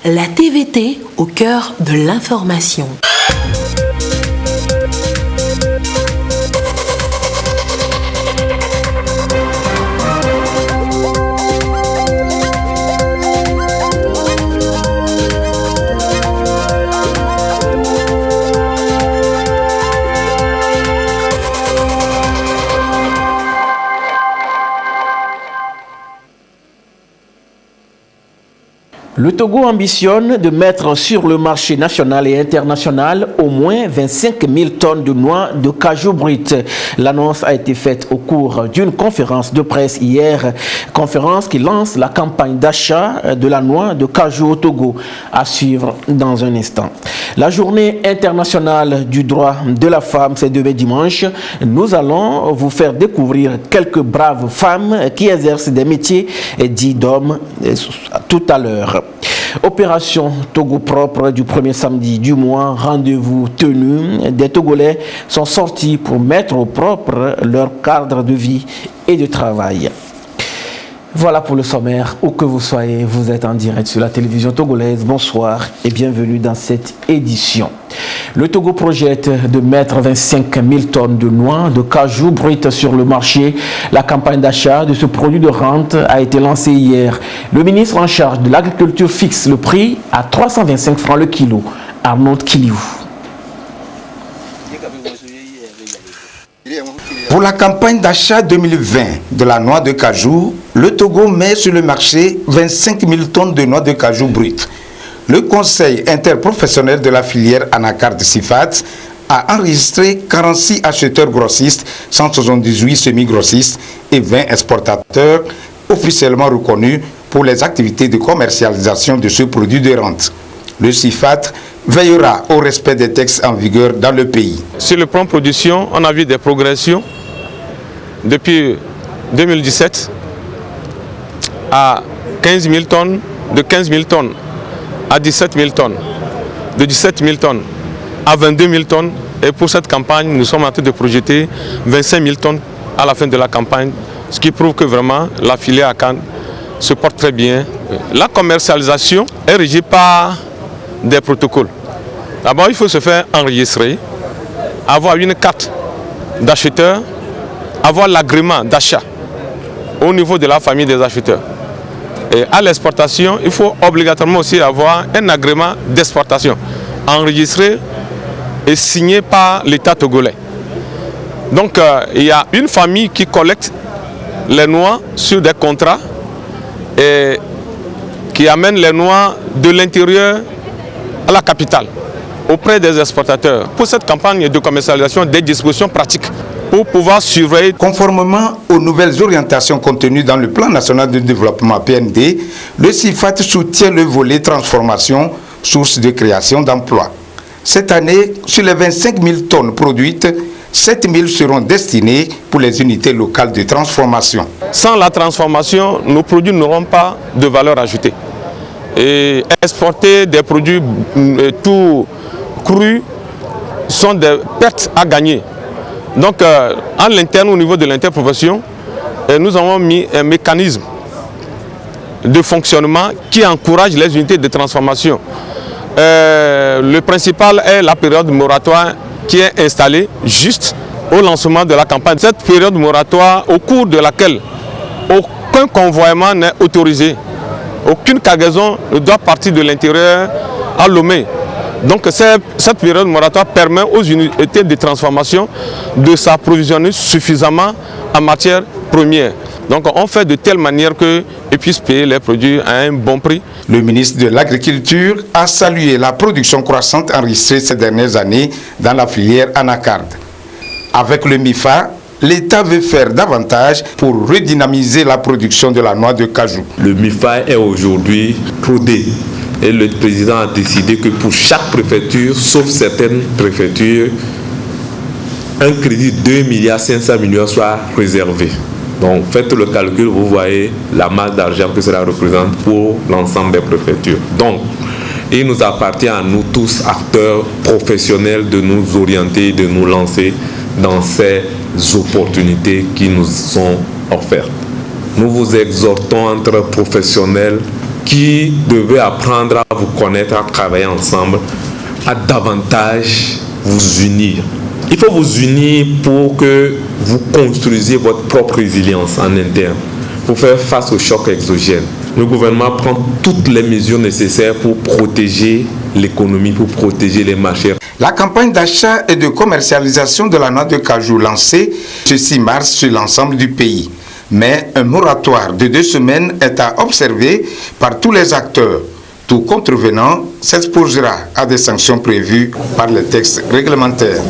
La TVT au cœur de l'information. Le Togo ambitionne de mettre sur le marché national et international au moins 25 000 tonnes de noix de cajou brut. L'annonce a été faite au cours d'une conférence de presse hier, conférence qui lance la campagne d'achat de la noix de cajou au Togo, à suivre dans un instant. La journée internationale du droit de la femme, c'est demain dimanche. Nous allons vous faire découvrir quelques braves femmes qui exercent des métiers dits d'hommes tout à l'heure. Opération Togo propre du premier samedi du mois, rendez-vous tenu. Des Togolais sont sortis pour mettre au propre leur cadre de vie et de travail. Voilà pour le sommaire. Où que vous soyez, vous êtes en direct sur la télévision togolaise. Bonsoir et bienvenue dans cette édition. Le Togo projette de mettre 25 000 tonnes de noix de cajou brut sur le marché. La campagne d'achat de ce produit de rente a été lancée hier. Le ministre en charge de l'agriculture fixe le prix à 325 francs le kilo. Arnaud Kiliou. Pour la campagne d'achat 2020 de la noix de cajou, le Togo met sur le marché 25 000 tonnes de noix de cajou brut. Le Conseil interprofessionnel de la filière anacarde SIFAT a enregistré 46 acheteurs grossistes, 178 semi-grossistes et 20 exportateurs officiellement reconnus pour les activités de commercialisation de ce produit de rente. Le SIFAT veillera au respect des textes en vigueur dans le pays. Sur le plan production, on a vu des progressions depuis 2017 à 15 000 tonnes, de 15 000 tonnes à 17 000 tonnes, de 17 000 tonnes à 22 000 tonnes. Et pour cette campagne, nous sommes en train de projeter 25 000 tonnes à la fin de la campagne, ce qui prouve que vraiment la filière à Cannes se porte très bien. La commercialisation est régie par des protocoles. D'abord, il faut se faire enregistrer, avoir une carte d'acheteur, avoir l'agrément d'achat au niveau de la famille des acheteurs. Et à l'exportation, il faut obligatoirement aussi avoir un agrément d'exportation enregistré et signé par l'État togolais. Donc, il y a une famille qui collecte les noix sur des contrats et qui amène les noix de l'intérieur à la capitale, auprès des exportateurs. Pour cette campagne de commercialisation, des dispositions pratiques pour pouvoir surveiller. Conformément aux nouvelles orientations contenues dans le Plan national de développement PND, le SIFAT soutient le volet transformation, source de création d'emplois. Cette année, sur les 25 000 tonnes produites, 7 000 seront destinés pour les unités locales de transformation. Sans la transformation, nos produits n'auront pas de valeur ajoutée. Et exporter des produits tout crus sont des pertes à gagner. Donc, à l'interne, au niveau de l'interprofession, nous avons mis un mécanisme de fonctionnement qui encourage les unités de transformation. Le principal est la période moratoire qui est installée juste au lancement de la campagne. Cette période moratoire, au cours de laquelle aucun convoiement n'est autorisé, aucune cargaison ne doit partir de l'intérieur à Lomé. Donc cette période moratoire permet aux unités de transformation de s'approvisionner suffisamment en matière première. Donc on fait de telle manière qu'ils puissent payer les produits à un bon prix. Le ministre de l'Agriculture a salué la production croissante enregistrée ces dernières années dans la filière anacarde. Avec le MIFA, l'État veut faire davantage pour redynamiser la production de la noix de cajou. Le MIFA est aujourd'hui rodé. Et le président a décidé que pour chaque préfecture, sauf certaines préfectures, un crédit de 2,5 milliards soit réservé. Donc faites le calcul, vous voyez la masse d'argent que cela représente pour l'ensemble des préfectures. Donc il nous appartient à nous tous, acteurs professionnels, de nous orienter, de nous lancer dans ces opportunités qui nous sont offertes. Nous vous exhortons entre professionnels qui devez apprendre à vous connaître, à travailler ensemble, à davantage vous unir. Il faut vous unir pour que vous construisiez votre propre résilience en interne, pour faire face aux chocs exogènes. Le gouvernement prend toutes les mesures nécessaires pour protéger l'économie, pour protéger les marchés. La campagne d'achat et de commercialisation de la noix de cajou lancée ce 6 mars sur l'ensemble du pays. Mais un moratoire de 2 semaines est à observer par tous les acteurs. Tout contrevenant s'exposera à des sanctions prévues par les textes réglementaires.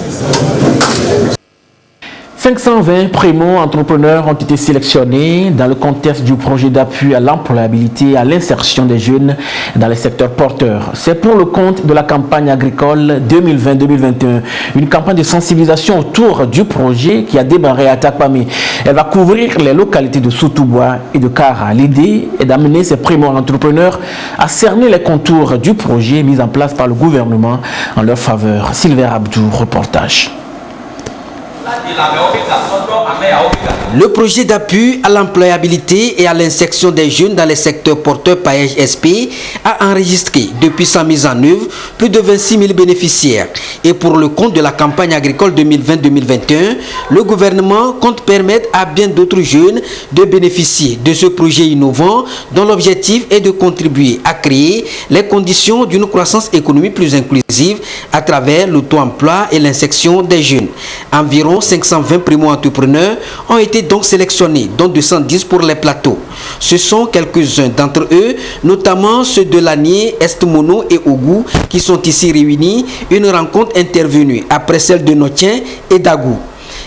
520 primo-entrepreneurs ont été sélectionnés dans le contexte du projet d'appui à l'employabilité et à l'insertion des jeunes dans les secteurs porteurs. C'est pour le compte de la campagne agricole 2020-2021, une campagne de sensibilisation autour du projet qui a démarré à Takpamé. Elle va couvrir les localités de Soutoubois et de Kara. L'idée est d'amener ces primo-entrepreneurs à cerner les contours du projet mis en place par le gouvernement en leur faveur. Sylvain Abdou, reportage. Le projet d'appui à l'employabilité et à l'insertion des jeunes dans les secteurs porteurs Paège SP a enregistré depuis sa mise en œuvre plus de 26 000 bénéficiaires. Et pour le compte de la campagne agricole 2020-2021, le gouvernement compte permettre à bien d'autres jeunes de bénéficier de ce projet innovant dont l'objectif est de contribuer à créer les conditions d'une croissance économique plus inclusive à travers l'auto-emploi et l'insertion des jeunes. Environ 520 primo-entrepreneurs ont été donc sélectionnés, dont 210 pour les plateaux. Ce sont quelques-uns d'entre eux, notamment ceux de Lanier, Est-Mono et Ogou, qui sont ici réunis. Une rencontre intervenue après celle de Notien et d'Agou.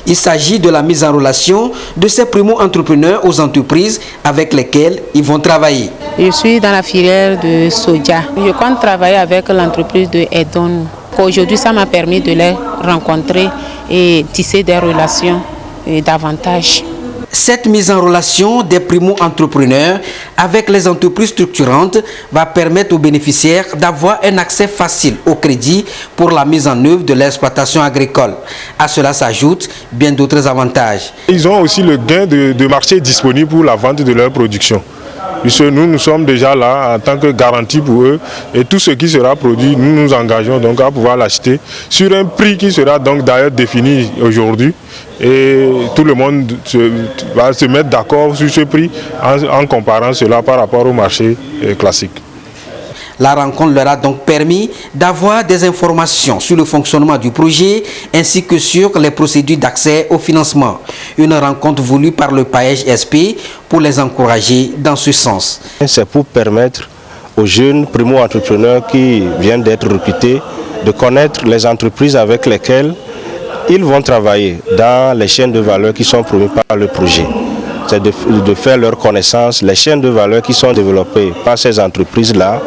Il s'agit de la mise en relation de ces primo-entrepreneurs aux entreprises avec lesquelles ils vont travailler. Je suis dans la filière de soja. Je compte travailler avec l'entreprise de Edon. Aujourd'hui, ça m'a permis de les rencontrer et tisser des relations davantage. Cette mise en relation des primo-entrepreneurs avec les entreprises structurantes va permettre aux bénéficiaires d'avoir un accès facile au crédit pour la mise en œuvre de l'exploitation agricole. À cela s'ajoutent bien d'autres avantages. Ils ont aussi le gain de marché disponible pour la vente de leur production. Puisque nous sommes déjà là en tant que garantie pour eux et tout ce qui sera produit, nous nous engageons donc à pouvoir l'acheter sur un prix qui sera donc d'ailleurs défini aujourd'hui et tout le monde va se mettre d'accord sur ce prix en comparant cela par rapport au marché classique. La rencontre leur a donc permis d'avoir des informations sur le fonctionnement du projet ainsi que sur les procédures d'accès au financement. Une rencontre voulue par le Paège SP pour les encourager dans ce sens. C'est pour permettre aux jeunes primo-entrepreneurs qui viennent d'être recrutés de connaître les entreprises avec lesquelles ils vont travailler dans les chaînes de valeur qui sont promues par le projet. C'est de faire leur connaissance, les chaînes de valeur qui sont développées par ces entreprises-là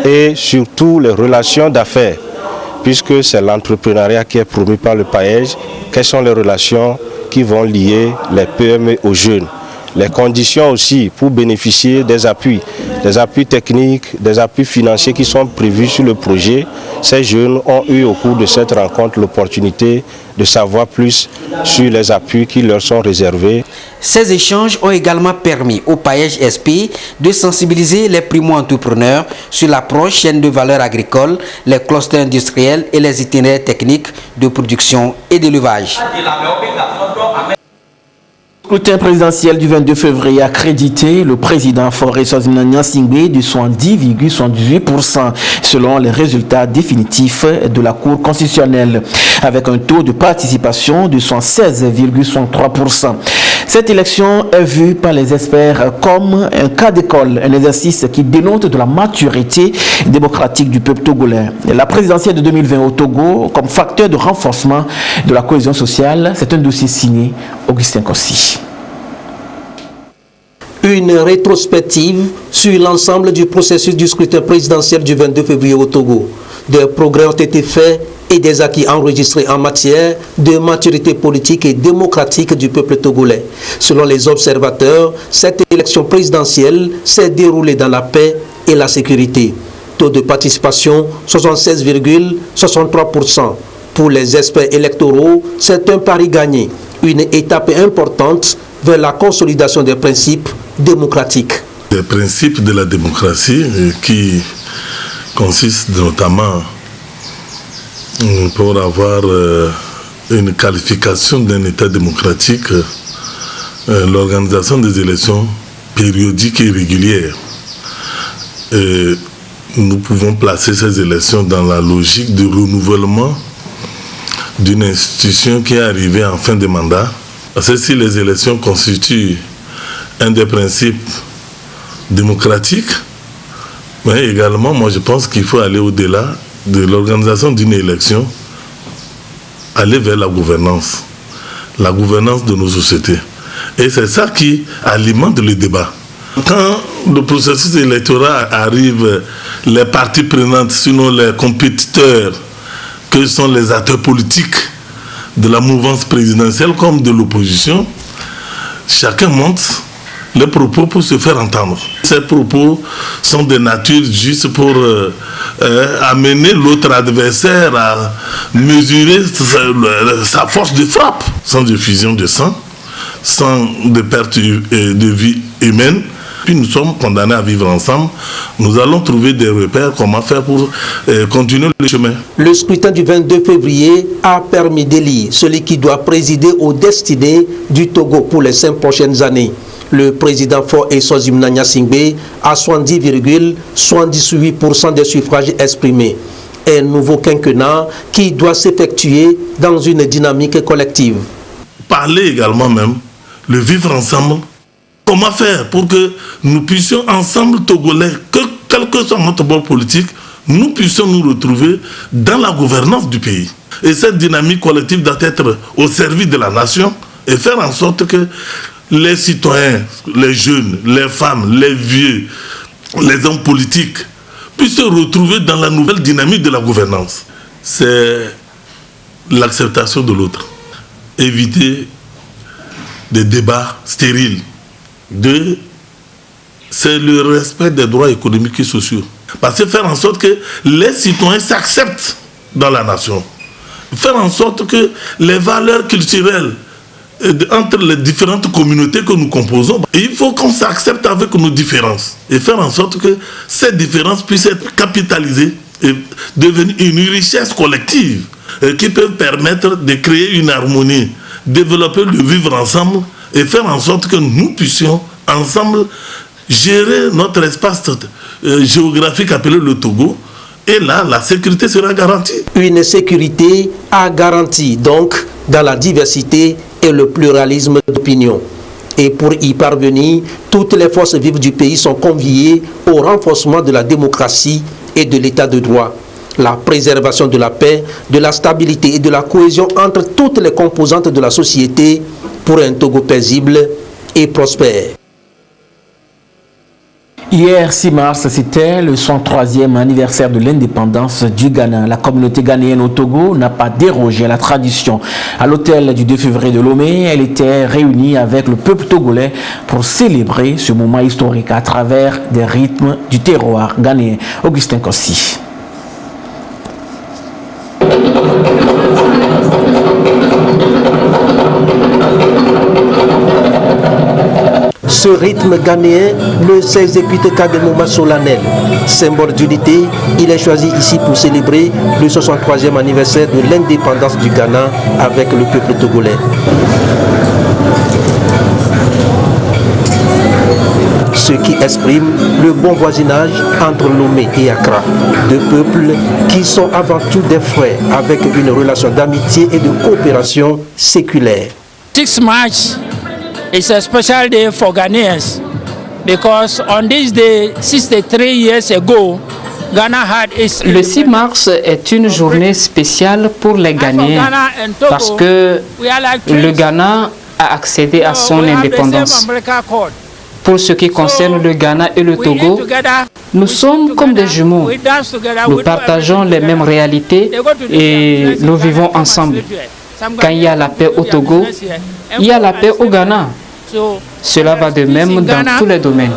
et surtout les relations d'affaires, puisque c'est l'entrepreneuriat qui est promu par le Paège. Quelles sont les relations qui vont lier les PME aux jeunes? Les conditions aussi pour bénéficier des appuis techniques, des appuis financiers qui sont prévus sur le projet. Ces jeunes ont eu au cours de cette rencontre l'opportunité de savoir plus sur les appuis qui leur sont réservés. Ces échanges ont également permis au Paège SP de sensibiliser les primo-entrepreneurs sur l'approche chaîne de valeur agricole, les clusters industriels et les itinéraires techniques de production et d'élevage. Le scrutin présidentiel du 22 février a crédité le président Faure Swaziman Singbe de 70,78% selon les résultats définitifs de la Cour constitutionnelle, avec un taux de participation de 76,63%. Cette élection est vue par les experts comme un cas d'école, un exercice qui dénote de la maturité démocratique du peuple togolais. La présidentielle de 2020 au Togo comme facteur de renforcement de la cohésion sociale, c'est un dossier signé Augustin Kossi. Une rétrospective sur l'ensemble du processus du scrutin présidentiel du 22 février au Togo. Des progrès ont été faits et des acquis enregistrés en matière de maturité politique et démocratique du peuple togolais. Selon les observateurs, cette élection présidentielle s'est déroulée dans la paix et la sécurité. Taux de participation 76,63%. Pour les experts électoraux, c'est un pari gagné, une étape importante vers la consolidation des principes démocratiques. Des principes de la démocratie qui consistent notamment pour avoir une qualification d'un État démocratique, l'organisation des élections périodiques et régulières. Et nous pouvons placer ces élections dans la logique de renouvellement d'une institution qui est arrivée en fin de mandat. Parce que si les élections constituent un des principes démocratiques, mais également, moi je pense qu'il faut aller au-delà de l'organisation d'une élection, aller vers la gouvernance de nos sociétés. Et c'est ça qui alimente le débat. Quand le processus électoral arrive, les parties prenantes, sinon les compétiteurs, que sont les acteurs politiques de la mouvance présidentielle comme de l'opposition, chacun monte les propos pour se faire entendre. Ces propos sont de nature juste pour amener l'autre adversaire à mesurer sa force de frappe, sans effusion de sang, sans de perte de vie humaine. Puis nous sommes condamnés à vivre ensemble. Nous allons trouver des repères, comment faire pour continuer le chemin. Le scrutin du 22 février a permis d'élire celui qui doit présider aux destinées du Togo pour les 5 prochaines années. Le président Faure Essozimna Gnassingbé a 70,78% des suffrages exprimés. Un nouveau quinquennat qui doit s'effectuer dans une dynamique collective. Parler également même, le vivre ensemble. Comment faire pour que nous puissions ensemble, Togolais, quel que soit notre bord politique, nous puissions nous retrouver dans la gouvernance du pays. Et cette dynamique collective doit être au service de la nation et faire en sorte que les citoyens, les jeunes, les femmes, les vieux, les hommes politiques puissent se retrouver dans la nouvelle dynamique de la gouvernance. C'est l'acceptation de l'autre. Éviter des débats stériles. C'est le respect des droits économiques et sociaux. Parce que faire en sorte que les citoyens s'acceptent dans la nation. Faire en sorte que les valeurs culturelles entre les différentes communautés que nous composons, il faut qu'on s'accepte avec nos différences. Et faire en sorte que ces différences puissent être capitalisées et devenir une richesse collective qui peut permettre de créer une harmonie, développer le vivre ensemble et faire en sorte que nous puissions ensemble gérer notre espace géographique appelé le Togo. Et là, la sécurité sera garantie. Une sécurité à garantie, donc, dans la diversité et le pluralisme d'opinion. Et pour y parvenir, toutes les forces vives du pays sont conviées au renforcement de la démocratie et de l'état de droit. La préservation de la paix, de la stabilité et de la cohésion entre toutes les composantes de la société pour un Togo paisible et prospère. Hier 6 mars, c'était le 103e anniversaire de l'indépendance du Ghana. La communauté ghanéenne au Togo n'a pas dérogé à la tradition. À l'hôtel du 2 février de Lomé, elle était réunie avec le peuple togolais pour célébrer ce moment historique à travers des rythmes du terroir ghanéen. Augustin Kossi. Ce rythme ghanéen ne s'exécute qu'à des moments solennels. Symbole d'unité, il est choisi ici pour célébrer le 63e anniversaire de l'indépendance du Ghana avec le peuple togolais. Ce qui exprime le bon voisinage entre Lomé et Accra, deux peuples qui sont avant tout des frères avec une relation d'amitié et de coopération séculaire. 6 March is a special day for Ghanaians because on this day 63 years ago Ghana had its... Le 6 mars est une journée spéciale pour les Ghanéens parce que le Ghana a accédé à son indépendance. Pour ce qui concerne le Ghana et le Togo, nous sommes comme des jumeaux. Nous partageons les mêmes réalités et nous vivons ensemble. Quand il y a la paix au Togo, il y a la paix au Ghana. Cela va de même dans tous les domaines.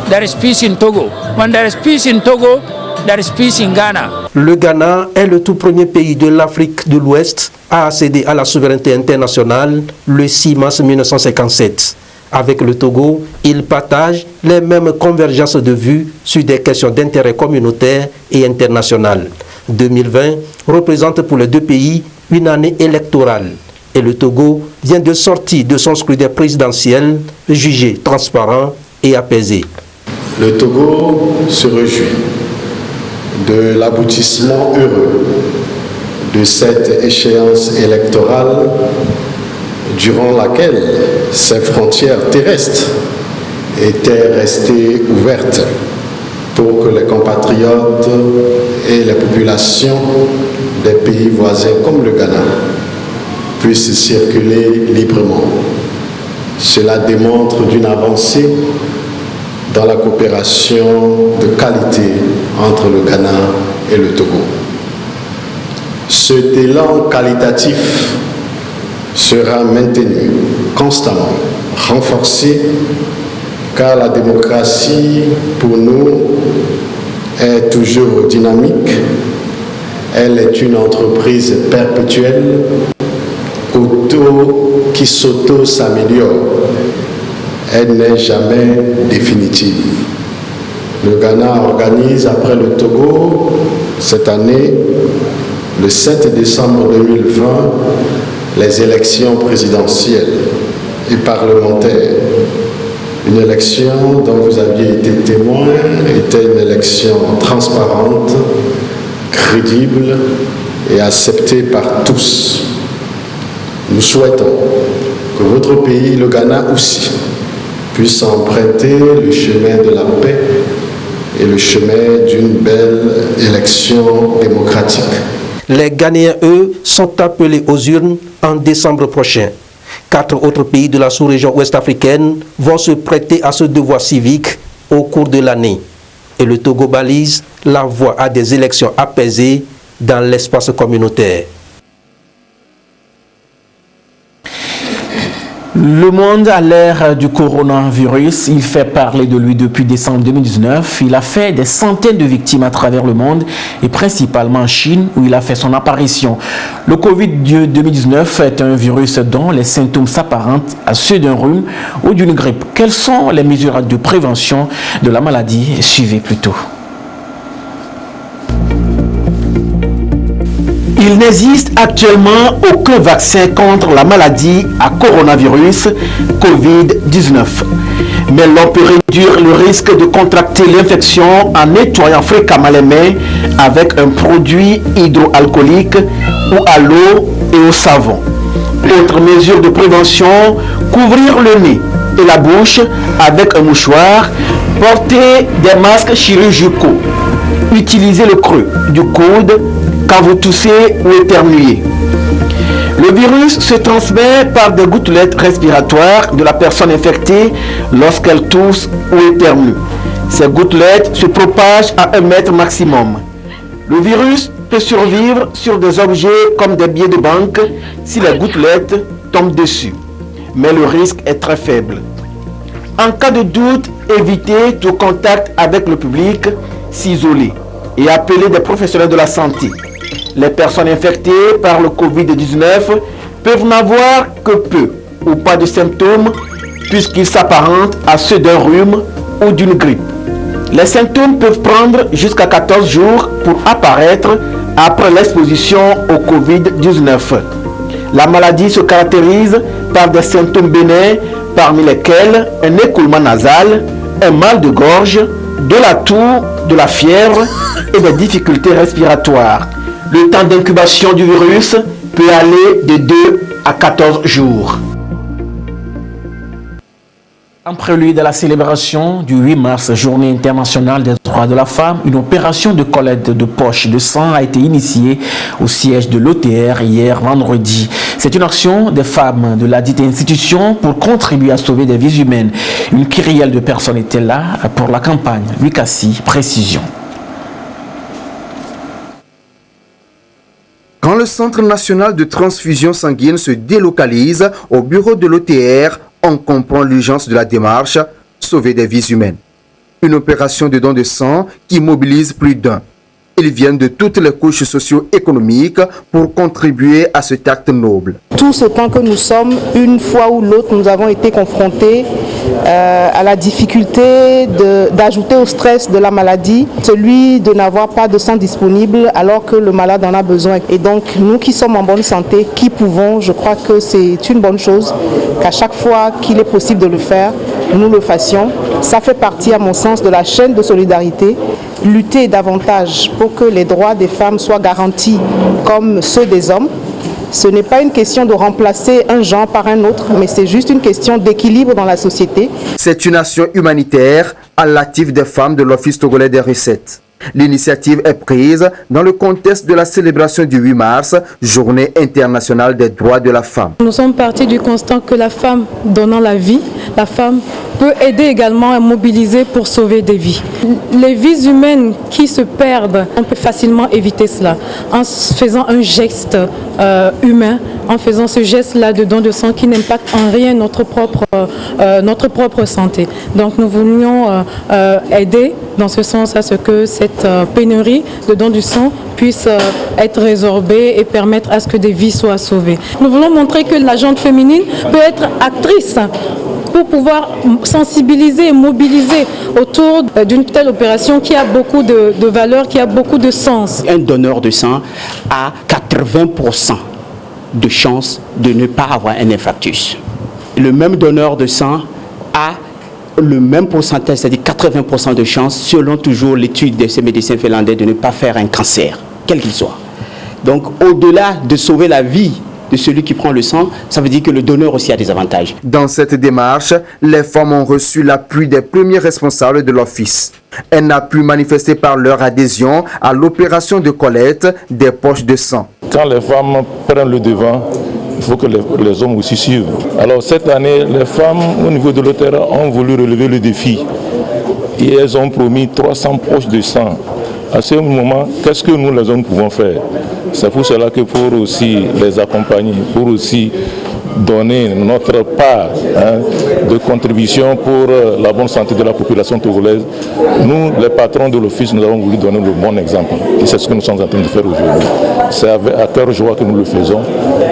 Le Ghana est le tout premier pays de l'Afrique de l'Ouest à accéder à la souveraineté internationale le 6 mars 1957. Avec le Togo, ils partagent les mêmes convergences de vues sur des questions d'intérêt communautaire et international. 2020 représente pour les deux pays une année électorale et le Togo vient de sortir de son scrutin présidentiel jugé transparent et apaisé. Le Togo se réjouit de l'aboutissement heureux de cette échéance électorale durant laquelle ses frontières terrestres étaient restées ouvertes pour que les compatriotes et les populations des pays voisins comme le Ghana puissent circuler librement. Cela démontre d'une avancée dans la coopération de qualité entre le Ghana et le Togo. Cet élan qualitatif sera maintenu constamment, renforcé, car la démocratie, pour nous, est toujours dynamique. Elle est une entreprise perpétuelle qui s'auto-s'améliore. Elle n'est jamais définitive. Le Ghana organise, après le Togo, cette année, le 7 décembre 2020, les élections présidentielles et parlementaires. Une élection dont vous aviez été témoin était une élection transparente, crédible et acceptée par tous. Nous souhaitons que votre pays, le Ghana aussi, puisse emprunter le chemin de la paix et le chemin d'une belle élection démocratique. Les Ghanéens, eux, sont appelés aux urnes en décembre prochain. 4 autres pays de la sous-région ouest-africaine vont se prêter à ce devoir civique au cours de l'année. Et le Togo balise la voie à des élections apaisées dans l'espace communautaire. Le monde à l'ère du coronavirus, il fait parler de lui depuis décembre 2019. Il a fait des centaines de victimes à travers le monde et principalement en Chine où il a fait son apparition. Le Covid-19 est un virus dont les symptômes s'apparentent à ceux d'un rhume ou d'une grippe. Quelles sont les mesures de prévention de la maladie? Suivez plutôt. Il n'existe actuellement aucun vaccin contre la maladie à coronavirus Covid-19. Mais l'on peut réduire le risque de contracter l'infection en nettoyant fréquemment les mains avec un produit hydroalcoolique ou à l'eau et au savon. Autre mesure de prévention, couvrir le nez et la bouche avec un mouchoir, porter des masques chirurgicaux, utiliser le creux du coude quand vous toussez ou éternuez. Le virus se transmet par des gouttelettes respiratoires de la personne infectée lorsqu'elle tousse ou éternue. Ces gouttelettes se propagent à 1 mètre maximum. Le virus peut survivre sur des objets comme des billets de banque si les gouttelettes tombent dessus. Mais le risque est très faible. En cas de doute, évitez tout contact avec le public, s'isoler et appeler des professionnels de la santé. Les personnes infectées par le Covid-19 peuvent n'avoir que peu ou pas de symptômes puisqu'ils s'apparentent à ceux d'un rhume ou d'une grippe. Les symptômes peuvent prendre jusqu'à 14 jours pour apparaître après l'exposition au Covid-19. La maladie se caractérise par des symptômes bénins parmi lesquels un écoulement nasal, un mal de gorge, de la toux, de la fièvre et des difficultés respiratoires. Le temps d'incubation du virus peut aller de 2 à 14 jours. En prélude à la célébration du 8 mars, Journée internationale des droits de la femme, une opération de collecte de poches de sang a été initiée au siège de l'OTR hier vendredi. C'est une action des femmes de la dite institution pour contribuer à sauver des vies humaines. Une kyrielle de personnes était là pour la campagne. Lucassi, précision. Quand le Centre national de transfusion sanguine se délocalise au bureau de l'OTR, on comprend l'urgence de la démarche, sauver des vies humaines. Une opération de don de sang qui mobilise plus d'un. Ils viennent de toutes les couches socio-économiques pour contribuer à cet acte noble. Tout ce temps que nous sommes, une fois ou l'autre, nous avons été confrontés à la difficulté d'ajouter au stress de la maladie, celui de n'avoir pas de sang disponible alors que le malade en a besoin. Et donc, nous qui sommes en bonne santé, qui pouvons, je crois que c'est une bonne chose qu'à chaque fois qu'il est possible de le faire, nous le fassions. Ça fait partie, à mon sens, de la chaîne de solidarité. Lutter davantage pour que les droits des femmes soient garantis comme ceux des hommes. Ce n'est pas une question de remplacer un genre par un autre, mais c'est juste une question d'équilibre dans la société. C'est une action humanitaire à l'actif des femmes de l'Office togolais des recettes. L'initiative est prise dans le contexte de la célébration du 8 mars, Journée internationale des droits de la femme. Nous sommes partis du constat que la femme donnant la vie, la femme peut aider également à mobiliser pour sauver des vies. Les vies humaines qui se perdent, on peut facilement éviter cela en faisant un geste humain, en faisant ce geste-là de don de sang qui n'impacte en rien notre propre santé. Donc nous voulions aider dans ce sens à ce que cette pénurie de don du sang puisse être résorbée et permettre à ce que des vies soient sauvées. Nous voulons montrer que la gente féminine peut être actrice pour pouvoir sensibiliser et mobiliser autour d'une telle opération qui a beaucoup de valeur, qui a beaucoup de sens. Un donneur de sang a 80% de chances de ne pas avoir un infarctus. Le même donneur de sang a le même pourcentage, c'est-à-dire 80% de chances, selon toujours l'étude de ces médecins finlandais, de ne pas faire un cancer, quel qu'il soit. Donc, au-delà de sauver la vie de celui qui prend le sang, ça veut dire que le donneur aussi a des avantages. Dans cette démarche, les femmes ont reçu l'appui des premiers responsables de l'Office. Elles n'ont pu manifester par leur adhésion à l'opération de collecte des poches de sang. Quand les femmes prennent le devant, il faut que les hommes aussi suivent. Alors cette année, les femmes au niveau de l'OTERA ont voulu relever le défi et elles ont promis 300 poches de sang. À ce moment, qu'est-ce que nous les hommes pouvons faire? C'est pour cela que pour aussi les accompagner, pour aussi donner notre part de contribution pour la bonne santé de la population togolaise, nous, les patrons de l'Office, nous avons voulu donner le bon exemple. Et c'est ce que nous sommes en train de faire aujourd'hui. C'est à cœur joie que nous le faisons.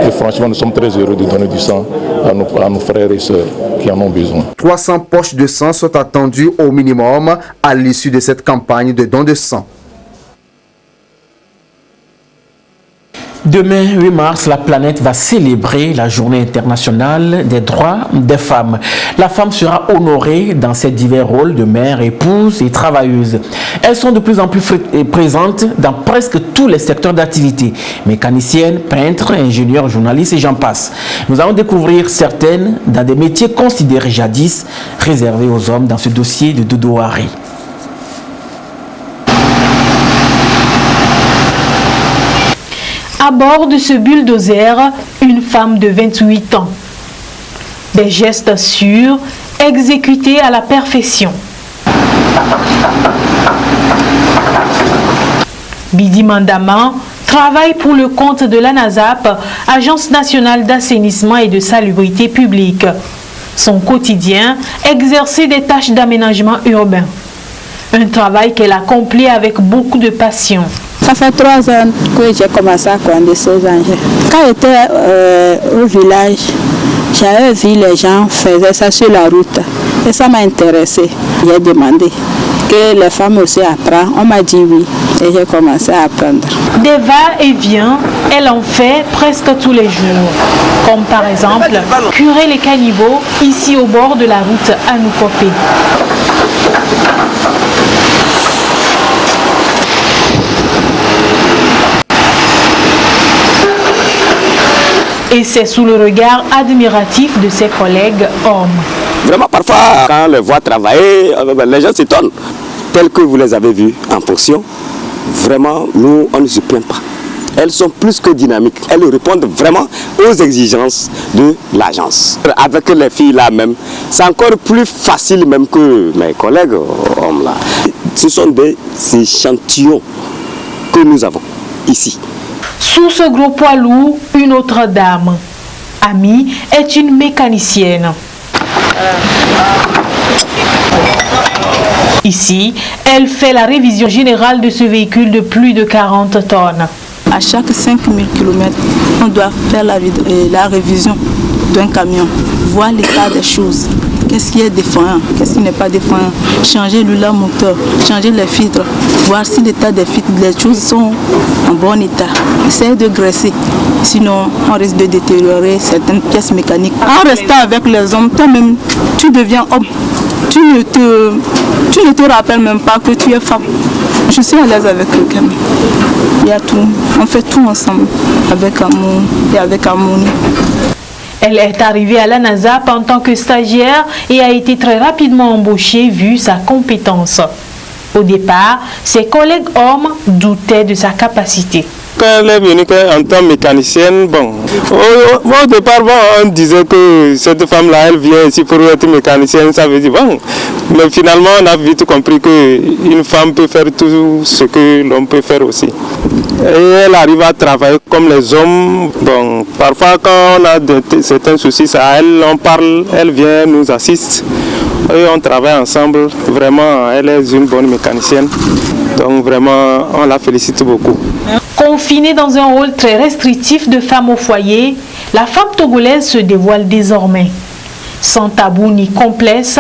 Et franchement, nous sommes très heureux de donner du sang à nos frères et sœurs qui en ont besoin. 300 poches de sang sont attendues au minimum à l'issue de cette campagne de don de sang. Demain, 8 mars, la planète va célébrer la journée internationale des droits des femmes. La femme sera honorée dans ses divers rôles de mère, épouse et travailleuse. Elles sont de plus en plus présentes dans presque tous les secteurs d'activité. Mécaniciennes, peintres, ingénieurs, journalistes et j'en passe. Nous allons découvrir certaines dans des métiers considérés jadis réservés aux hommes dans ce dossier de Dodo Harry. À bord de ce bulldozer, une femme de 28 ans. Des gestes sûrs, exécutés à la perfection. Bidi Mandama travaille pour le compte de l'ANASAP, Agence nationale d'assainissement et de salubrité publique. Son quotidien, exercer des tâches d'aménagement urbain. Un travail qu'elle accomplit avec beaucoup de passion. Ça fait 3 ans que j'ai commencé à conduire ces engins. Quand j'étais au village, j'avais vu les gens faisaient ça sur la route. Et ça m'a intéressé. J'ai demandé que les femmes aussi apprennent. On m'a dit oui. Et j'ai commencé à apprendre. Des va-et-vient, elle en fait presque tous les jours. Comme par exemple, curer les caniveaux ici au bord de la route à Noukopé. Et c'est sous le regard admiratif de ses collègues hommes. Vraiment, parfois, quand on les voit travailler, les gens s'étonnent. Tels que vous les avez vus en fonction, vraiment, nous, on ne se plaint pas. Elles sont plus que dynamiques. Elles répondent vraiment aux exigences de l'agence. Avec les filles là même, c'est encore plus facile même que mes collègues hommes là. Ce sont des échantillons que nous avons ici. Sous ce gros poids lourd, une autre dame. Ami est une mécanicienne. Ici, elle fait la révision générale de ce véhicule de plus de 40 tonnes. À chaque 5000 km, on doit faire la révision d'un camion, voir l'état des choses. Qu'est-ce qui est défaillant, qu'est-ce qui n'est pas défaillant. Changer l'huile moteur, changer les filtres, voir si l'état des filtres, les choses sont en bon état. Essayer de graisser, sinon on risque de détériorer certaines pièces mécaniques. En restant avec les hommes, toi-même, tu deviens homme. Tu ne te rappelles même pas que tu es femme. Je suis à l'aise avec eux quand même. Il y a tout, on fait tout ensemble, avec amour et avec harmonie. Elle est arrivée à la NASAP en tant que stagiaire et a été très rapidement embauchée vu sa compétence. Au départ, ses collègues hommes doutaient de sa capacité. Quand elle est venue en tant que mécanicienne, au départ, on disait que cette femme-là, elle vient ici pour être mécanicienne, ça veut dire bon. Mais finalement, on a vite compris qu'une femme peut faire tout ce que l'homme peut faire aussi. Et elle arrive à travailler comme les hommes. Bon, parfois, quand on a certains soucis, elle en parle, elle vient, nous assiste. Et on travaille ensemble. Vraiment, elle est une bonne mécanicienne. Donc vraiment, on la félicite beaucoup. Confinée dans un rôle très restrictif de femme au foyer, la femme togolaise se dévoile désormais. Sans tabou ni complexe,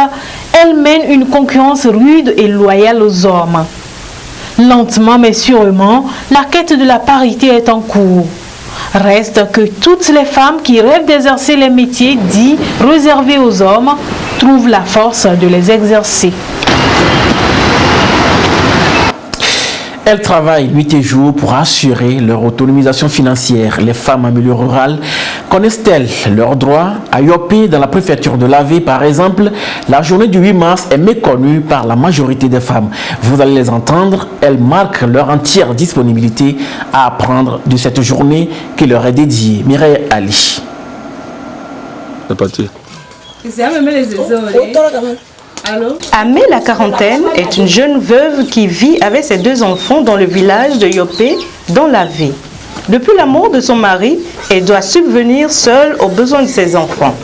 elle mène une concurrence rude et loyale aux hommes. Lentement mais sûrement, la quête de la parité est en cours. Reste que toutes les femmes qui rêvent d'exercer les métiers dits réservés aux hommes trouvent la force de les exercer. Elles travaillent nuit et jour pour assurer leur autonomisation financière. Les femmes en milieu rural connaissent-elles leurs droits? À Yopé, dans la préfecture de Lavé, par exemple, la journée du 8 mars est méconnue par la majorité des femmes. Vous allez les entendre, elles marquent leur entière disponibilité à apprendre de cette journée qui leur est dédiée. Mireille Ali. C'est parti. Amé, la quarantaine, est une jeune veuve qui vit avec ses 2 enfants dans le village de Yopé, dans la vie. Depuis la mort de son mari, elle doit subvenir seule aux besoins de ses enfants.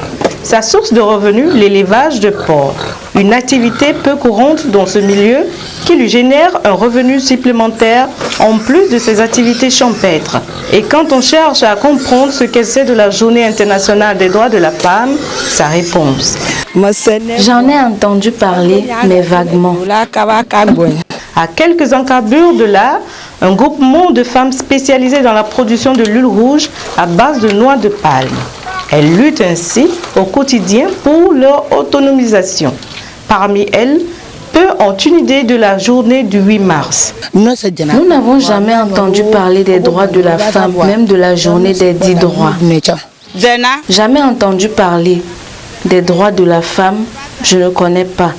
Sa source de revenus, l'élevage de porcs, une activité peu courante dans ce milieu qui lui génère un revenu supplémentaire en plus de ses activités champêtres. Et quand on cherche à comprendre ce qu'elle sait de la Journée internationale des droits de la femme, sa réponse. J'en ai entendu parler, mais vaguement. À quelques encablures de là, un groupement de femmes spécialisées dans la production de l'huile rouge à base de noix de palme. Elles luttent ainsi au quotidien pour leur autonomisation. Parmi elles, peu ont une idée de la journée du 8 mars. Nous n'avons jamais entendu parler des droits de la femme, même de la journée des 10 droits. Jamais entendu parler des droits de la femme, je ne connais pas.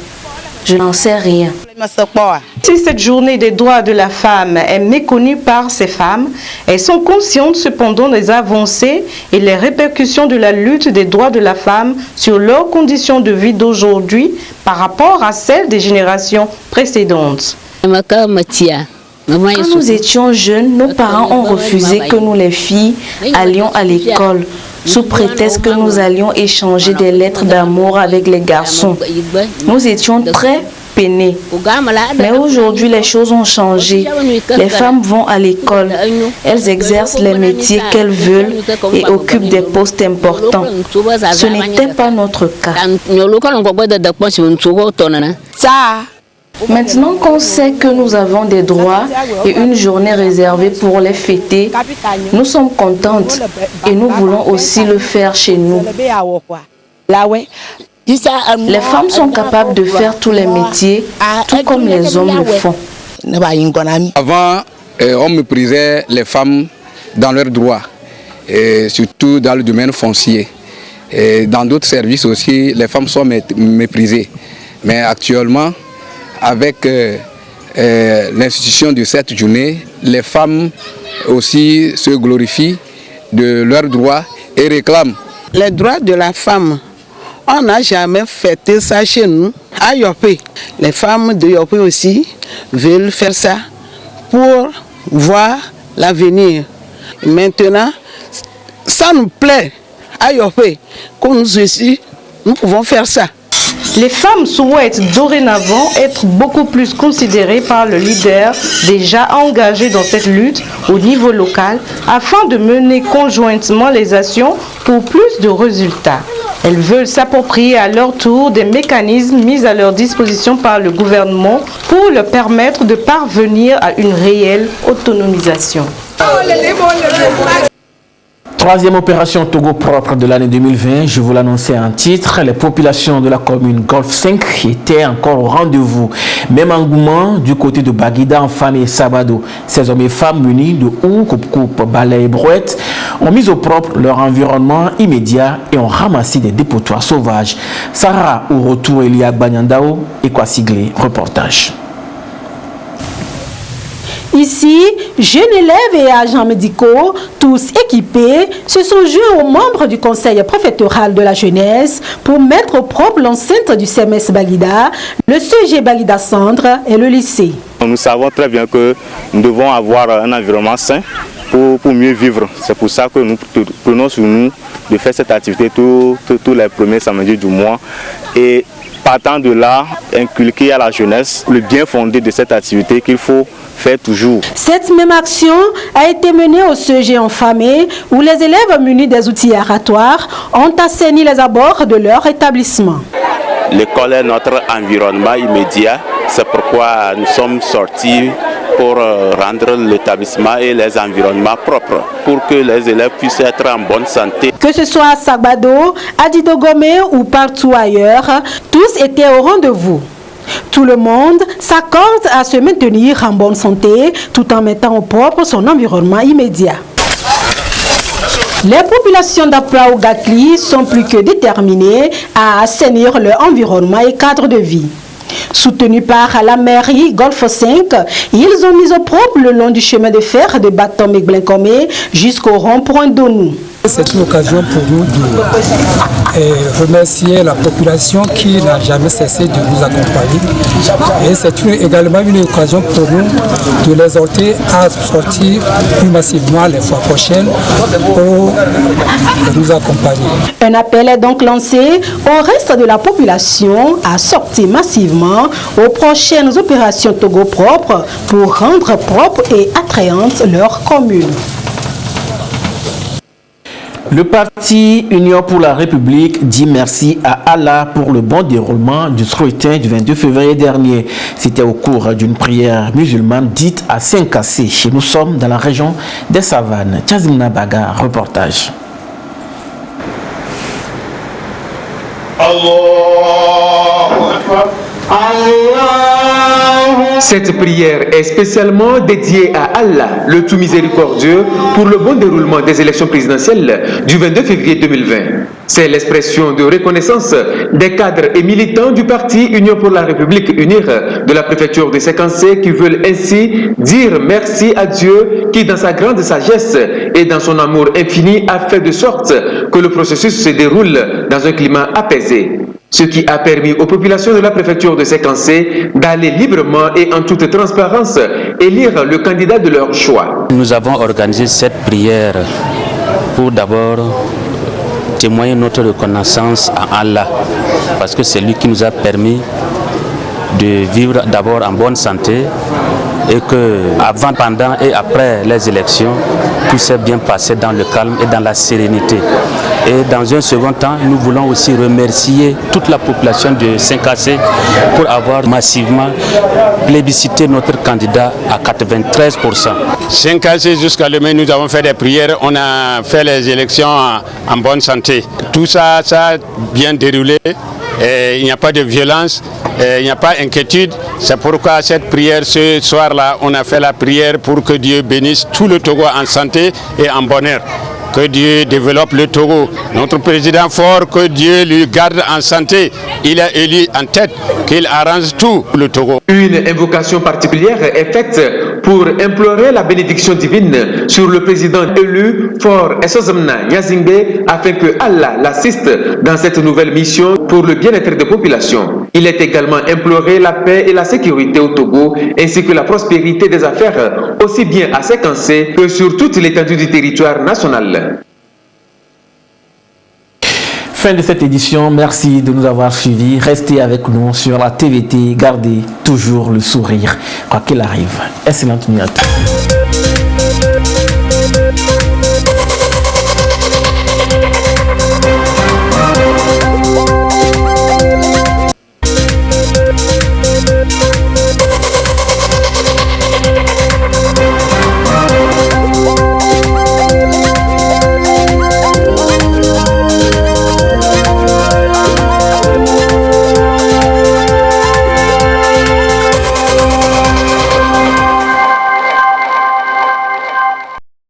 Je n'en sais rien. Si cette journée des droits de la femme est méconnue par ces femmes, elles sont conscientes cependant des avancées et les répercussions de la lutte des droits de la femme sur leurs conditions de vie d'aujourd'hui par rapport à celles des générations précédentes. Quand nous étions jeunes, nos parents ont refusé que nous les filles allions à l'école, sous prétexte que nous allions échanger des lettres d'amour avec les garçons. Nous étions très peinés. Mais aujourd'hui, les choses ont changé. Les femmes vont à l'école. Elles exercent les métiers qu'elles veulent et occupent des postes importants. Ce n'était pas notre cas. Maintenant qu'on sait que nous avons des droits et une journée réservée pour les fêter, nous sommes contentes et nous voulons aussi le faire chez nous. Les femmes sont capables de faire tous les métiers, tout comme les hommes le font. Avant, on méprisait les femmes dans leurs droits, et surtout dans le domaine foncier. Et dans d'autres services aussi, les femmes sont méprisées. Mais actuellement, avec l'institution de cette journée, les femmes aussi se glorifient de leurs droits et réclament. Les droits de la femme, on n'a jamais fêté ça chez nous. À Yopé, les femmes de Yopé aussi veulent faire ça pour voir l'avenir. Maintenant, ça nous plaît à Yopé, que nous aussi, nous pouvons faire ça. Les femmes souhaitent dorénavant être beaucoup plus considérées par le leader déjà engagé dans cette lutte au niveau local afin de mener conjointement les actions pour plus de résultats. Elles veulent s'approprier à leur tour des mécanismes mis à leur disposition par le gouvernement pour leur permettre de parvenir à une réelle autonomisation. Troisième opération Togo propre de l'année 2020, je vous l'annonçais en titre, les populations de la commune Golfe 5 étaient encore au rendez-vous. Même engouement du côté de Baguida, Enfane et Sabado. Ces hommes et femmes munis de houes, coupe-coupe, balais et brouettes ont mis au propre leur environnement immédiat et ont ramassé des dépotoirs sauvages. Sarah au retour Elia Banyandao et Kwasiglé, reportage. Ici, jeunes élèves et agents médicaux, tous équipés, se sont joints aux membres du conseil préfectoral de la jeunesse pour mettre au propre l'enceinte du CMS Baguida, le CG Baguida Centre et le lycée. Nous savons très bien que nous devons avoir un environnement sain pour mieux vivre. C'est pour ça que nous prenons sur nous de faire cette activité tous les premiers samedis du mois. Et partant de là, inculquer à la jeunesse le bien fondé de cette activité qu'il faut faire toujours. Cette même action a été menée au CG Enfamé où les élèves munis des outils aratoires ont assaini les abords de leur établissement. L'école est notre environnement immédiat, c'est pourquoi nous sommes sortis pour rendre l'établissement et les environnements propres, pour que les élèves puissent être en bonne santé. Que ce soit à Sabado, à Didogomé ou partout ailleurs, tous étaient au rendez-vous. Tout le monde s'accorde à se maintenir en bonne santé tout en mettant au propre son environnement immédiat. Les populations d'Apra ou Gatli sont plus que déterminées à assainir leur environnement et cadre de vie. Soutenus par la mairie Golfe 5, ils ont mis au propre le long du chemin de fer de Batom-Blinkomé jusqu'au rond-point d'Onou. C'est une occasion pour nous de remercier la population qui n'a jamais cessé de nous accompagner. Et c'est également une occasion pour nous de les exhorter à sortir plus massivement les fois prochaines pour nous accompagner. Un appel est donc lancé au reste de la population à sortir massivement aux prochaines opérations Togo propres pour rendre propre et attrayante leur commune. Le parti Union pour la République dit merci à Allah pour le bon déroulement du scrutin du 22 février dernier. C'était au cours d'une prière musulmane dite à Saint-Cassé. Nous sommes dans la région des Savanes. Tchazimna Baga, reportage. Cette prière est spécialement dédiée à Allah, le tout miséricordieux, pour le bon déroulement des élections présidentielles du 22 février 2020. C'est l'expression de reconnaissance des cadres et militants du parti Union pour la République UNIR de la préfecture de Séquencé qui veulent ainsi dire merci à Dieu qui, dans sa grande sagesse et dans son amour infini, a fait de sorte que le processus se déroule dans un climat apaisé. Ce qui a permis aux populations de la préfecture de Séquencé d'aller librement et en toute transparence élire le candidat de leur choix. Nous avons organisé cette prière pour d'abord témoigner notre reconnaissance à Allah, parce que c'est lui qui nous a permis de vivre d'abord en bonne santé et que avant, pendant et après les élections, tout s'est bien passé dans le calme et dans la sérénité. Et dans un second temps, nous voulons aussi remercier toute la population de Saint-Cassé pour avoir massivement plébiscité notre candidat à 93%. Saint-Cassé jusqu'à demain, nous avons fait des prières, on a fait les élections en bonne santé. Tout ça, ça a bien déroulé. Et il n'y a pas de violence, il n'y a pas d'inquiétude. C'est pourquoi cette prière, ce soir-là, on a fait la prière pour que Dieu bénisse tout le Togo en santé et en bonheur. Que Dieu développe le Togo. Notre président fort, que Dieu lui garde en santé. Il est élu en tête, qu'il arrange tout le Togo. Une invocation particulière est faite pour implorer la bénédiction divine sur le président élu Fort Essozamna Nyazingbe afin que Allah l'assiste dans cette nouvelle mission pour le bien-être des populations. Il est également imploré la paix et la sécurité au Togo ainsi que la prospérité des affaires aussi bien à Séquencé que sur toute l'étendue du territoire national. fin de cette édition. Merci de nous avoir suivis. Restez avec nous sur la TVT. Gardez toujours le sourire, quoi qu'il arrive. Excellente nuit à tous.